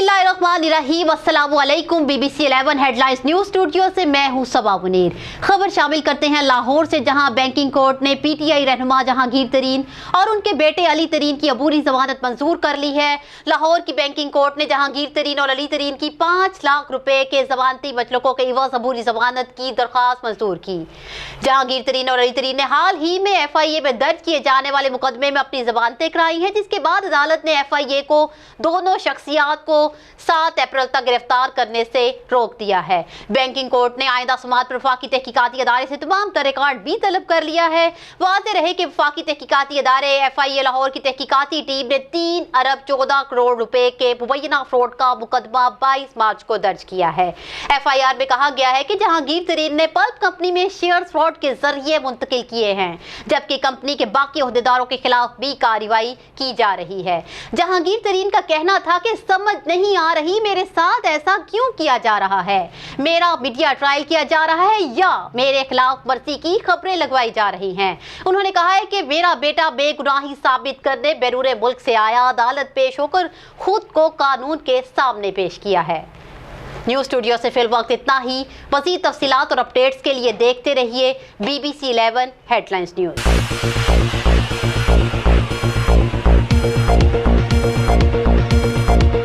बिस्मिल्लाहिर्रहमानिर्रहीम, अस्सलामु अलैकुम। BBC 11 हेडलाइंस न्यूज स्टूडियो से मैं हूं सबा मुनीर। खबर शामिल करते हैं लाहौर से, जहां बैंकिंग कोर्ट ने PTI रहनुमा जहांगीर तरीन और उनके बेटे अली तरीन की अबूरी जमानत मंजूर कर ली है। लाहौर की बैंकिंग कोर्ट ने जहांगीर तरीन और अली तरीन की 5 लाख रुपए के जमानती मचलकों के इवज अबूरी जमानत की दरख्वास्त मंजूर की। जहांगीर तरीन और अली तरीन ने हाल ही में FIA में दर्ज किए जाने वाले मुकदमे में अपनी जमानतें कराई हैं, जिसके बाद अदालत ने FIA को दोनों शख्सियात को 7 अप्रैल तक गिरफ्तार करने से रोक दिया है। बैंकिंग कोर्ट ने आइंदा समाअत पर वफाकी तहकीकाती अदारे से तमाम तर रिकॉर्ड भी तलब कर लिया है। वाज़ेह रहे कि वफाकी तहकीकाती अदारे FIA लाहौर की तहकीकाती टीम ने 3 अरब 14 करोड़ रुपए के मुबैना फ्रॉड का मुकदमा 22 मार्च को दर्ज किया है। FIR में कहा गया है कि जहांगीर तरीन ने पल्प कंपनी में शेयर फ्रॉड के जरिए मुंतकिल किए हैं, जबकि कंपनी के बाकी अहदेदारों के खिलाफ भी कार्रवाई की जा रही है। जहांगीर तरीन का कहना था कि समझ नहीं आ रही मेरे साथ ऐसा क्यों किया जा रहा है, मेरा मीडिया ट्रायल किया जा रहा है या मेरे खिलाफ मर्जी की खबरें लगवाई जा रही हैं। उन्होंने कहा है कि मेरा बेटा बेगुनाही साबित करने बैरून मुल्क से आया, अदालत पेश होकर खुद को कानून के सामने पेश किया है। न्यूज़ स्टूडियो से फिल वक्त इतना ही। मज़ीद तफसीलात और अपडेट्स के लिए देखते रहिए BBC 11 हेडलाइंस न्यूज़।